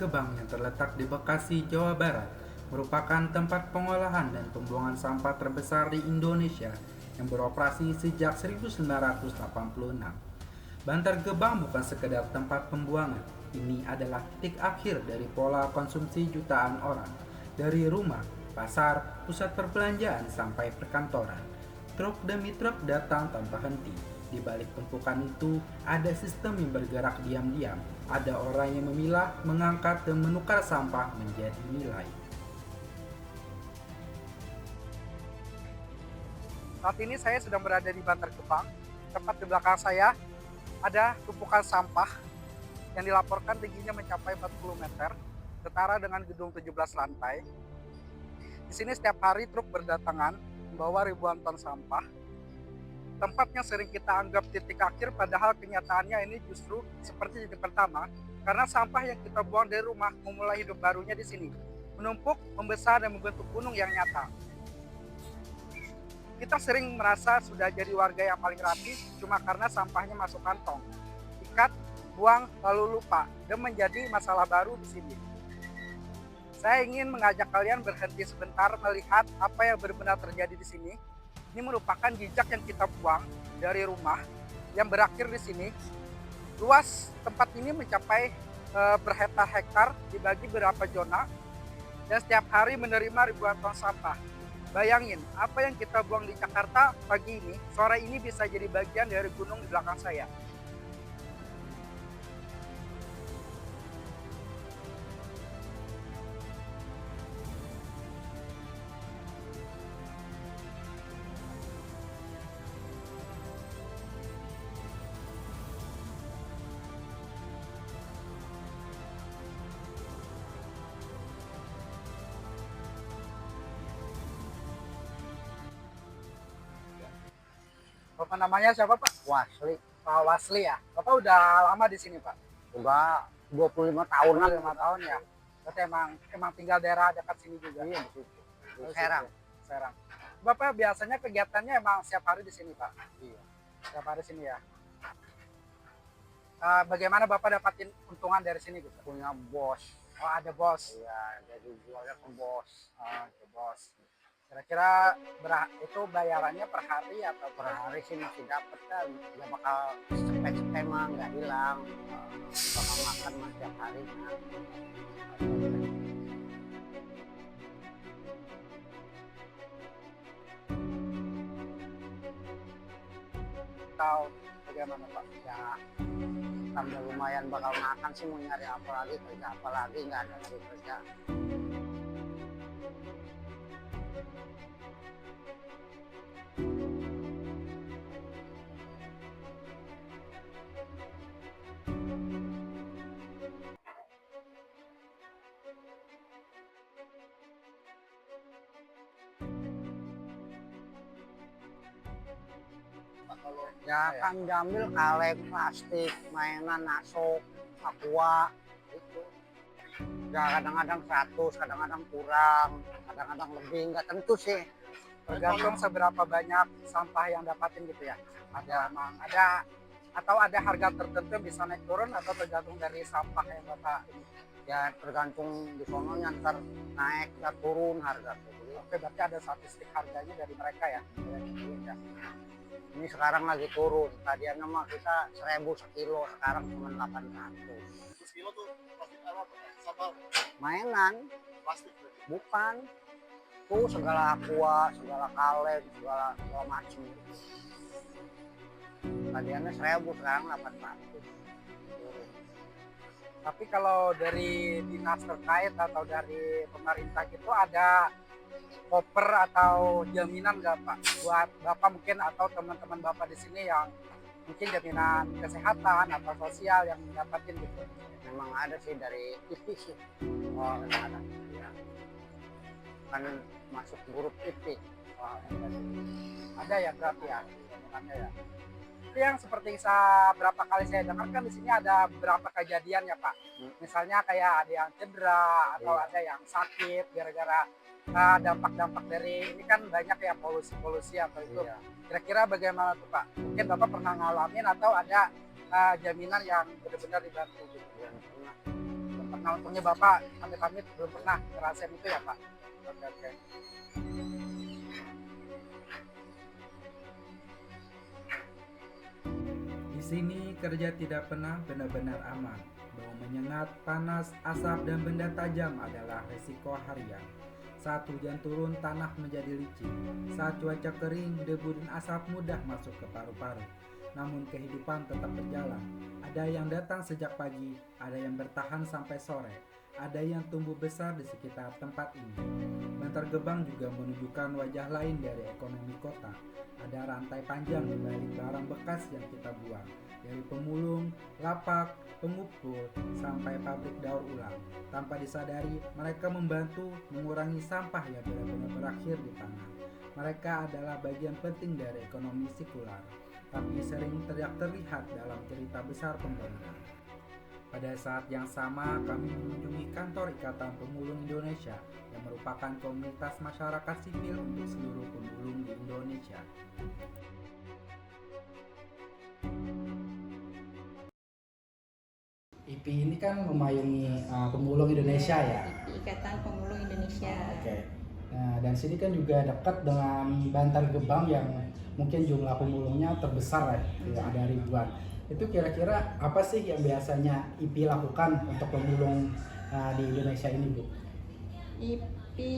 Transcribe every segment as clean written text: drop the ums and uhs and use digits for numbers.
Gebang yang terletak di Bekasi, Jawa Barat merupakan tempat pengolahan dan pembuangan sampah terbesar di Indonesia yang beroperasi sejak 1986. Bantar Gebang bukan sekedar tempat pembuangan, ini adalah titik akhir dari pola konsumsi jutaan orang. Dari rumah, pasar, pusat perbelanjaan sampai perkantoran, truk demi truk datang tanpa henti. Di balik tumpukan itu, ada sistem yang bergerak diam-diam. Ada orang yang memilah, mengangkat, dan menukar sampah menjadi nilai. Saat ini saya sedang berada di Bantar Gebang. Tepat di belakang saya ada tumpukan sampah yang dilaporkan tingginya mencapai 40 meter, setara dengan gedung 17 lantai. Di sini setiap hari truk berdatangan membawa ribuan ton sampah. Tempat yang sering kita anggap titik akhir, padahal kenyataannya ini justru seperti titik pertama, karena sampah yang kita buang dari rumah memulai hidup barunya di sini, menumpuk, membesar, dan membentuk gunung yang nyata. Kita sering merasa sudah jadi warga yang paling rapi cuma karena sampahnya masuk kantong, ikat, buang, lalu lupa, dan menjadi masalah baru di sini. Saya ingin mengajak kalian berhenti sebentar melihat apa yang benar-benar terjadi di sini. Ini merupakan jejak yang kita buang dari rumah yang berakhir di sini. Luas tempat ini mencapai berhektar-hektar dibagi beberapa zona dan setiap hari menerima ribuan ton sampah. Bayangin, apa yang kita buang di Jakarta pagi ini, sore ini bisa jadi bagian dari gunung di belakang saya. Bapak namanya siapa Pak? Wasli, Pak Wasli ya. Bapak udah lama di sini Pak? udah 25 tahunan. 5 tahun ya. Berarti emang tinggal daerah dekat sini juga. Iya, di situ. Di Oh, Serang. situ. Serang. Bapak biasanya kegiatannya emang setiap hari di sini Pak? Iya. Setiap hari sini ya. Bagaimana Bapak dapatin untungan dari sini gitu? Punya bos. Oh, ada bos. Iya, jadi jualnya ke bos. Oh, itu bos. Kira-kira itu bayarannya per hari atau Per hari sih masih dapat kan. Ya bakal cepet-cepet mah nggak hilang. Bakal makan mah tiap harinya. atau bagaimana Pak? Ya, tambah lumayan bakal makan sih, mau nyari apa lagi, kerja apa lagi, nggak ada lagi kerja. Ya kan diambil kaleng, plastik, mainan, nasok, aqua, gitu. Ya kadang-kadang 100, kadang-kadang kurang, kadang-kadang lebih, nggak tentu sih. Tergantung seberapa banyak sampah yang dapatin gitu ya. Ada atau ada harga tertentu yang bisa naik turun atau tergantung dari sampah yang Bapak ini. Ya tergantung di sononya, ntar naik nggak turun harga. Oke, berarti ada statistik harganya dari mereka ya. Ini sekarang lagi turun, tadinya mah kita 1.000 sekilo, sekarang cuma 800. Sekilo tuh plastik apa? Sampah Mainan, plastik. bukan. Tuh segala aqua, segala kaleng, segala macam. Tadinya 1.000, sekarang 800. Turun. Tapi kalau dari dinas terkait atau dari pemerintah gitu ada koper atau jaminan nggak Pak buat Bapak mungkin atau teman-teman Bapak di sini yang mungkin jaminan kesehatan atau sosial yang dapatin gitu? Memang ada sih dari TV sih. Oh, ada. Ya. Kan masuk grup TV. Oh, ada ya berarti ya jaminannya ya. Itu yang seperti berapa kali saya dengar kan di sini ada beberapa kejadian ya Pak. Misalnya kayak ada yang cedera atau Iya. ada yang sakit gara-gara dampak-dampak dari ini kan banyak ya polusi atau itu. Iya. Kira-kira bagaimana tuh Pak? Mungkin Bapak pernah ngalamin atau ada jaminan yang benar-benar dibantu gitu? Yang pernah Nah untungnya Bapak amit-amit belum pernah ngerasain itu ya Pak. Oke. Di sini kerja tidak pernah benar-benar aman. Bau menyengat, panas, asap, dan benda tajam adalah resiko harian. Saat hujan turun, tanah menjadi licin. Saat cuaca kering, debu dan asap mudah masuk ke paru-paru. Namun kehidupan tetap berjalan. Ada yang datang sejak pagi, ada yang bertahan sampai sore. Ada yang tumbuh besar di sekitar tempat ini. Bantar Gebang juga menunjukkan wajah lain dari ekonomi kota. Ada rantai panjang di balik barang bekas yang kita buang. Dari pemulung, lapak, pengupul, sampai pabrik daur ulang. Tanpa disadari, mereka membantu mengurangi sampah yang benar-benar berakhir di tanah. Mereka adalah bagian penting dari ekonomi sirkular, tapi sering tidak terlihat dalam cerita besar pembangunan. Pada saat yang sama, kami mengunjungi kantor Ikatan Pemulung Indonesia yang merupakan komunitas masyarakat sipil untuk seluruh pemulung di Indonesia. IPI ini kan memayungi pemulung Indonesia ya. Ikatan Pemulung Indonesia. Oke. Nah, dan sini kan juga dekat dengan Bantar Gebang yang mungkin jumlah pemulungnya terbesar ya, ada ribuan. Itu kira-kira apa sih yang biasanya IPI lakukan untuk pemulung di Indonesia ini, Bu? IPI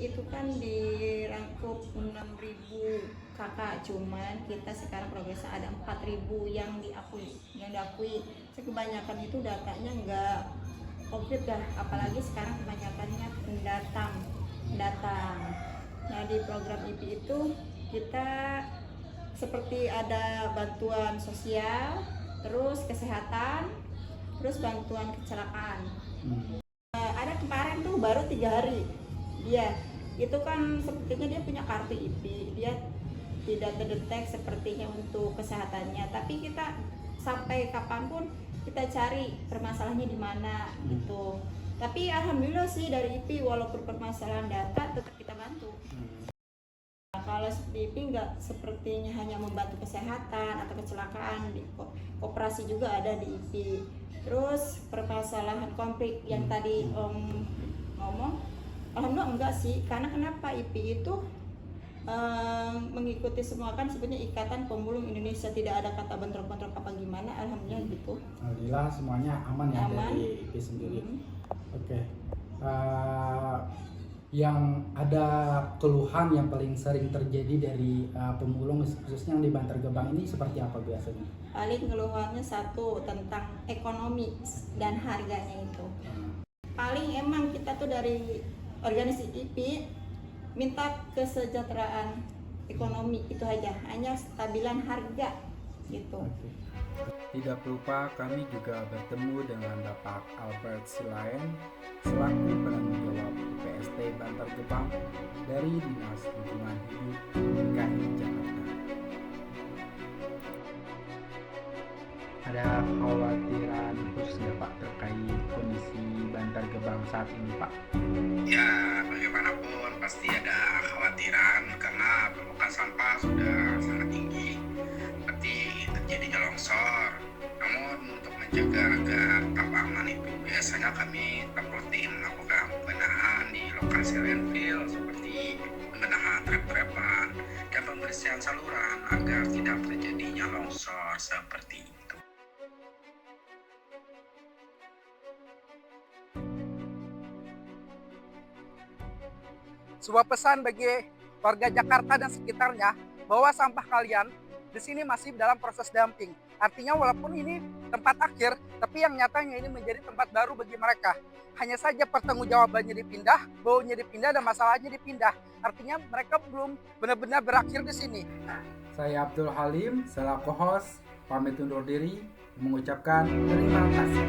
itu kan dirangkup 6.000 kakak, cuman kita sekarang progresnya ada 4.000 yang diakui. Kebanyakan itu datanya nggak komplit dah, apalagi sekarang kebanyakannya pendatang. Nah, di program IPI itu kita seperti ada bantuan sosial, terus kesehatan, terus bantuan kecelakaan. Ada kemarin tuh baru 3 hari dia itu kan sepertinya dia punya kartu IPI, dia tidak terdetek sepertinya untuk kesehatannya, tapi kita sampai kapanpun kita cari permasalahannya di mana gitu. Tapi alhamdulillah sih dari IPI walaupun permasalahan data tetap kita bantu. Kalau IPI nggak sepertinya hanya membantu kesehatan atau kecelakaan, di koperasi juga ada di IPI. Terus permasalahan konflik yang tadi Om ngomong, alhamdulillah enggak sih. Karena kenapa IPI itu mengikuti semua, kan sebenarnya Ikatan Pemulung Indonesia, tidak ada kata bentrok-bentrok apa gimana, alhamdulillah gitu. Alhamdulillah semuanya aman ya Aman. dari IPI sendiri. Oke. Yang ada keluhan yang paling sering terjadi dari pemulung khususnya yang di Bantar Gebang ini seperti apa biasanya? Paling keluhannya satu tentang ekonomi dan harganya itu. Paling emang kita tuh dari organisasi IPI minta kesejahteraan ekonomi itu aja, hanya stabilan harga gitu. Tidak lupa kami juga bertemu dengan Bapak Albert Silaen selaku penanggung jawab PST Bantar Gebang dari Dinas Lingkungan Hidup DKI Jakarta. Ada kekhawatiran khusus nggak Pak terkait kondisi Bantar Gebang saat ini Pak? Ya, bagaimanapun pasti ada kekhawatiran karena permukaan sampah sudah sangat tinggi, seperti terjadinya longsor. Namun untuk menjaga agar tetap aman itu biasanya kami tetap rutin melakukan pembenahan di lokasi landfill seperti pembenahan trap-trapan dan pembersihan saluran agar tidak terjadinya longsor seperti itu. Sebuah pesan bagi warga Jakarta dan sekitarnya bahwa sampah kalian di sini masih dalam proses dumping. Artinya walaupun ini tempat akhir, tapi yang nyatanya ini menjadi tempat baru bagi mereka. Hanya saja pertanggungjawabannya dipindah, baunya dipindah, dan masalahnya dipindah. Artinya mereka belum benar-benar berakhir di sini. Saya Abdul Halim selaku host pamit undur diri mengucapkan terima kasih.